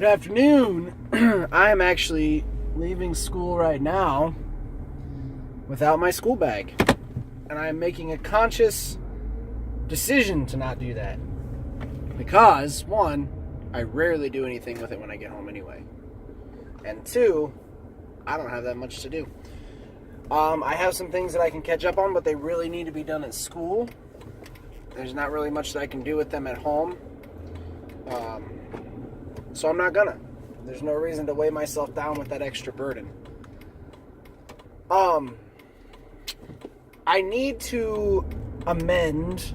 Good afternoon. I am actually leaving school right now without my school bag. And I'm making a conscious decision to not do that. Because, one, I rarely do anything with it when I get home anyway. And two, I don't have that much to do. I have some things that I can catch up on, but they really need to be done at school. There's not really much that I can do with them at home. So I'm not gonna. There's no reason to weigh myself down with that extra burden. I need to amend,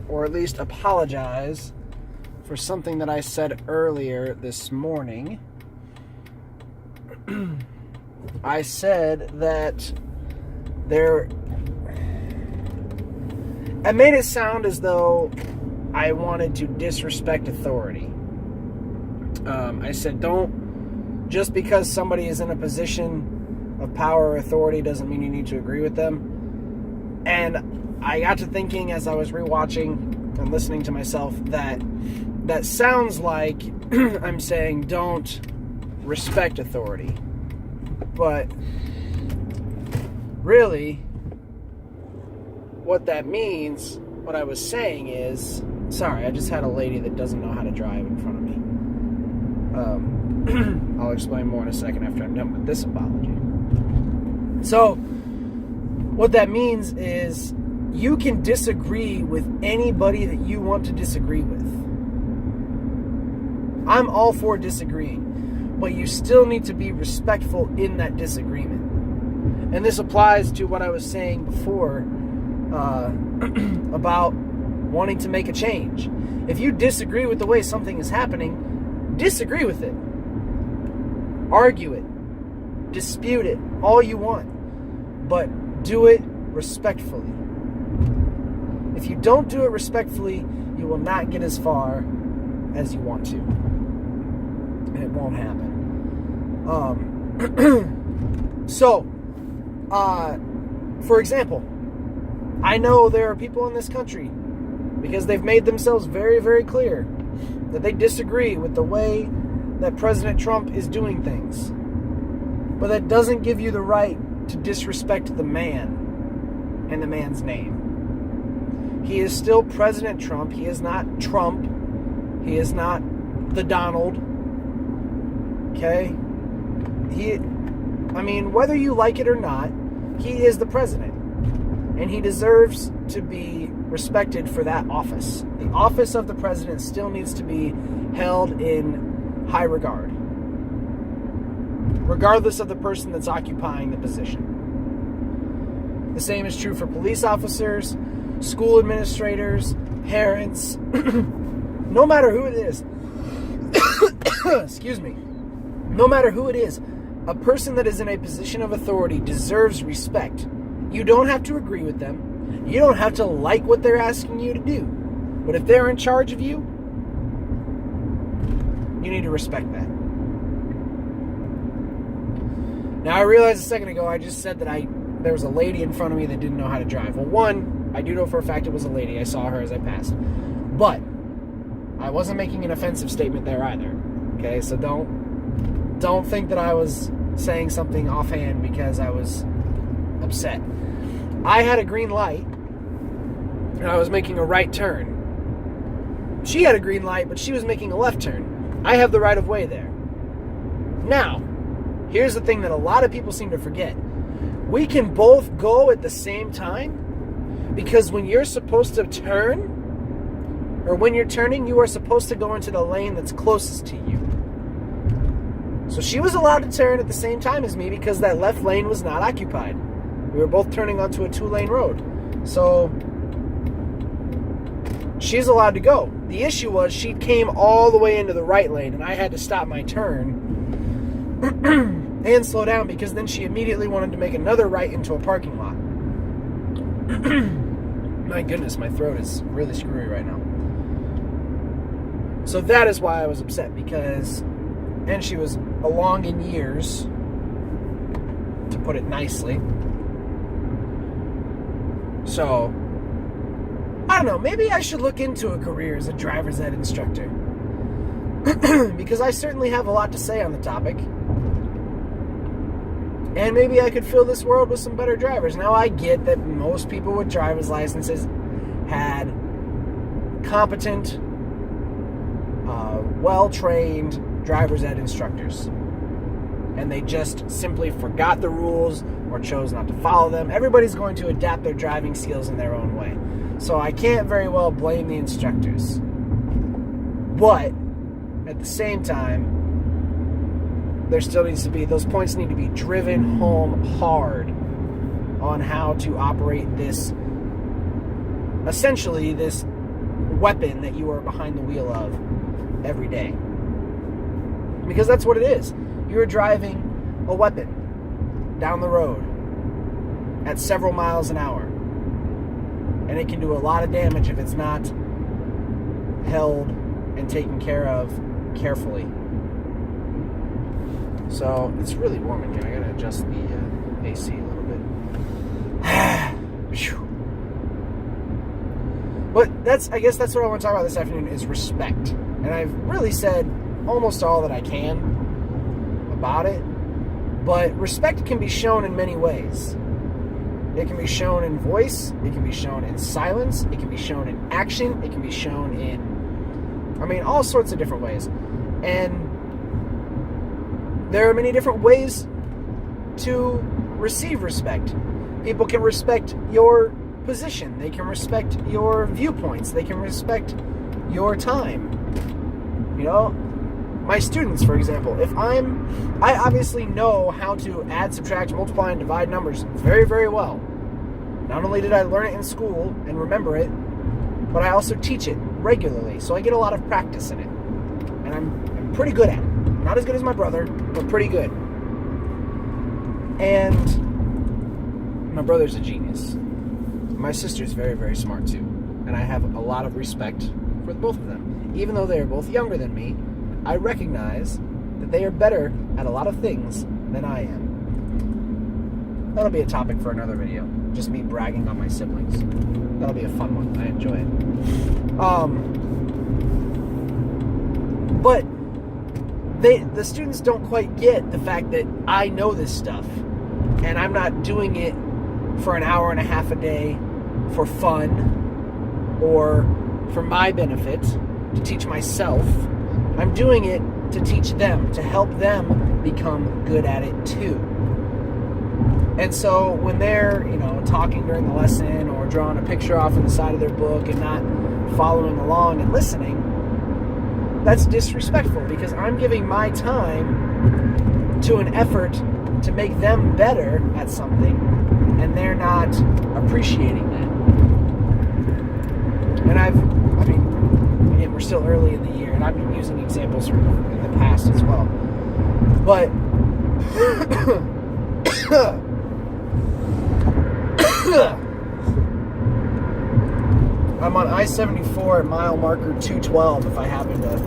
or at least apologize, for something that I said earlier this morning. I said that I made it sound as though I wanted to disrespect authority. I said, just because somebody is in a position of power or authority doesn't mean you need to agree with them. And I got to thinking as I was rewatching and listening to myself that sounds like I'm saying don't respect authority. But really, what that means, what I was saying is, sorry, I just had a lady that doesn't know how to drive in front of me. I'll explain more in a second after I'm done with this apology. So, what that means is you can disagree with anybody that you want to disagree with. I'm all for disagreeing, but you still need to be respectful in that disagreement. And this applies to what I was saying before about wanting to make a change. If you disagree with the way something is happening, disagree with it. Argue it. Dispute it. All you want. But do it respectfully. If you don't do it respectfully, you will not get as far as you want to. And it won't happen. For example, I know there are people in this country, because they've made themselves very, very clear that they disagree with the way that President Trump is doing things. But that doesn't give you the right to disrespect the man and the man's name. He is still President Trump. He is not Trump. He is not the Donald. Okay? Whether you like it or not, he is the president. And he deserves to be respected for that office. The office of the president still needs to be held in high regard, regardless of the person that's occupying the position. The same is true for police officers, school administrators, parents, no matter who it is. Excuse me. No matter who it is, a person that is in a position of authority deserves respect. You don't have to agree with them. You don't have to like what they're asking you to do. But if they're in charge of you, you need to respect that. Now, I realized a second ago I just said that there was a lady in front of me that didn't know how to drive. Well, one, I do know for a fact it was a lady. I saw her as I passed. But I wasn't making an offensive statement there either. Okay, so don't think that I was saying something offhand because I was upset. I had a green light and I was making a right turn. She had a green light, but she was making a left turn. I have the right of way there. Now, here's the thing that a lot of people seem to forget. We can both go at the same time, because when you're supposed to turn, or when you're turning, you are supposed to go into the lane that's closest to you. So she was allowed to turn at the same time as me because that left lane was not occupied. We were both turning onto a 2-lane road. So she's allowed to go. The issue was she came all the way into the right lane, and I had to stop my turn and slow down, because then she immediately wanted to make another right into a parking lot. My goodness, my throat is really screwy right now. So that is why I was upset, and she was along in years, to put it nicely. So, I don't know, maybe I should look into a career as a driver's ed instructor. because I certainly have a lot to say on the topic. And maybe I could fill this world with some better drivers. Now, I get that most people with driver's licenses had competent, well-trained driver's ed instructors. And they just simply forgot the rules or chose not to follow them. Everybody's going to adapt their driving skills in their own way. So I can't very well blame the instructors. But at the same time, there still needs to be, those points need to be driven home hard on how to operate this, essentially this weapon that you are behind the wheel of every day. Because that's what it is. You're driving a weapon down the road at several miles an hour. And it can do a lot of damage if it's not held and taken care of carefully. So it's really warm in here. I gotta adjust the AC a little bit. But I guess that's what I want to talk about this afternoon is respect. And I've really said almost all that I can about it. But respect can be shown in many ways. It can be shown in voice. It can be shown in silence. It can be shown in action. It can be shown in, all sorts of different ways. And there are many different ways to receive respect. People can respect your position. They can respect your viewpoints. They can respect your time. My students, for example, I obviously know how to add, subtract, multiply, and divide numbers very, very well. Not only did I learn it in school and remember it, but I also teach it regularly, so I get a lot of practice in it. And I'm pretty good at it. Not as good as my brother, but pretty good. And my brother's a genius. My sister's very, very smart too. And I have a lot of respect for both of them. Even though they are both younger than me, I recognize that they are better at a lot of things than I am. That'll be a topic for another video. Just me bragging on my siblings. That'll be a fun one. I enjoy it. But the students don't quite get the fact that I know this stuff. And I'm not doing it for an hour and a half a day for fun or for my benefit, to teach myself. I'm doing it to teach them, to help them become good at it too. And so when they're, talking during the lesson or drawing a picture off on the side of their book and not following along and listening, that's disrespectful because I'm giving my time to an effort to make them better at something and they're not appreciating that. And again, we're still early in the year and I've been using examples from in the past as well. But I'm on I-74 at mile marker 212 if I happen to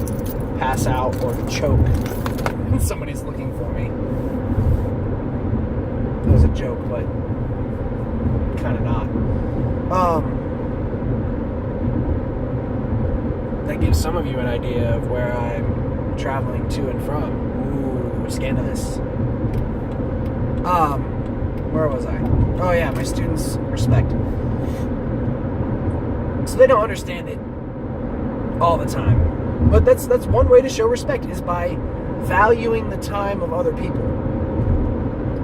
pass out or choke and somebody's looking for me. It was a joke, but kind of not. That gives some of you an idea of where I'm traveling to and from. Ooh, scandalous. Where was I? Oh yeah, my students respect. So they don't understand it all the time. But that's one way to show respect is by valuing the time of other people.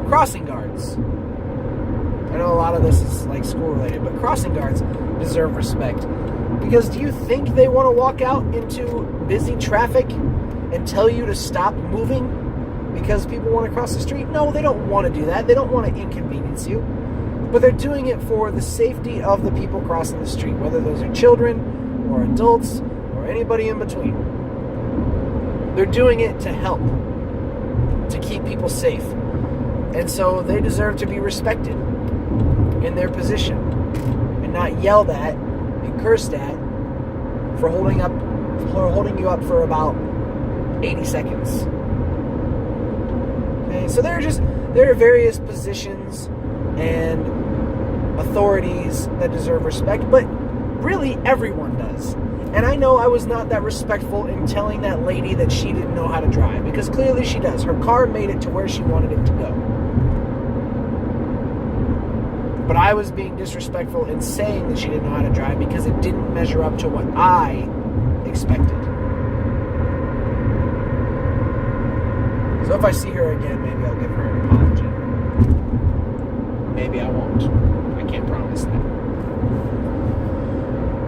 Crossing guards. I know a lot of this is like school related, but crossing guards deserve respect. Because do you think they want to walk out into busy traffic and tell you to stop moving because people want to cross the street? No, they don't want to do that. They don't want to inconvenience you. But they're doing it for the safety of the people crossing the street, whether those are children or adults or anybody in between. They're doing it to help, to keep people safe. And so they deserve to be respected in their position and not yelled at and cursed at for holding you up for about 80 seconds. Okay, so there are various positions and authorities that deserve respect, but really everyone does. And I know I was not that respectful in telling that lady that she didn't know how to drive, because clearly she does. Her car made it to where she wanted it to go. But I was being disrespectful in saying that she didn't know how to drive because it didn't measure up to what I expected. So if I see her again, maybe I'll give her an apology. Maybe I won't. I can't promise that.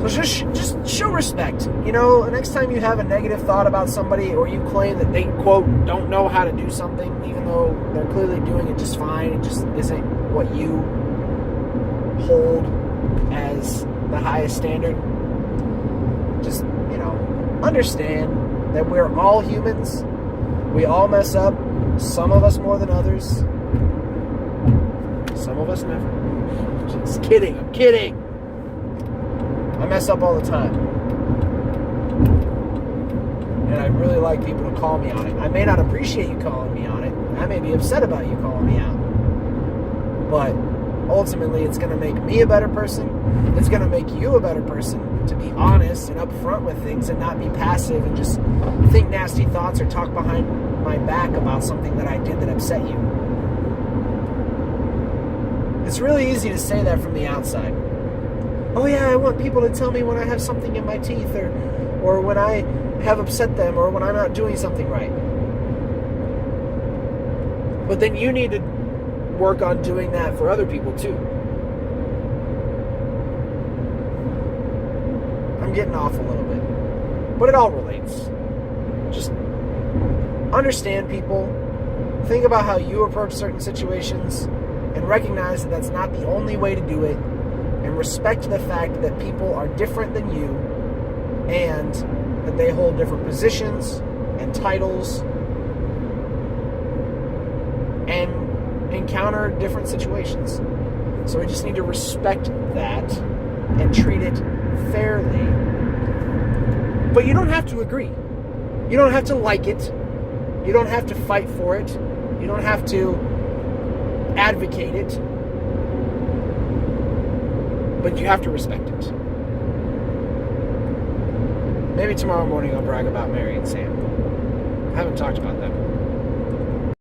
So just show respect. You know, the next time you have a negative thought about somebody, or you claim that they, quote, don't know how to do something, even though they're clearly doing it just fine, it just isn't what you hold as the highest standard. Just, you know, understand that we're all humans. We all mess up. Some of us more than others. Some of us never. Just kidding. I'm kidding. I mess up all the time. And I really like people to call me on it. I may not appreciate you calling me on it. I may be upset about you calling me out. But ultimately, it's going to make me a better person. It's going to make you a better person, to be honest and upfront with things and not be passive and just think nasty thoughts or talk behind my back about something that I did that upset you. It's really easy to say that from the outside. Oh yeah, I want people to tell me when I have something in my teeth, or when I have upset them, or when I'm not doing something right. But then you need to work on doing that for other people too. I'm getting off a little bit, but it all relates. Just understand people, think about how you approach certain situations, and recognize that that's not the only way to do it, and respect the fact that people are different than you, and that they hold different positions and titles and encounter different situations. So we just need to respect that and treat it fairly. But you don't have to agree. You don't have to like it. You don't have to fight for it. You don't have to advocate it. But you have to respect it. Maybe tomorrow morning I'll brag about Mary and Sam. I haven't talked about that before.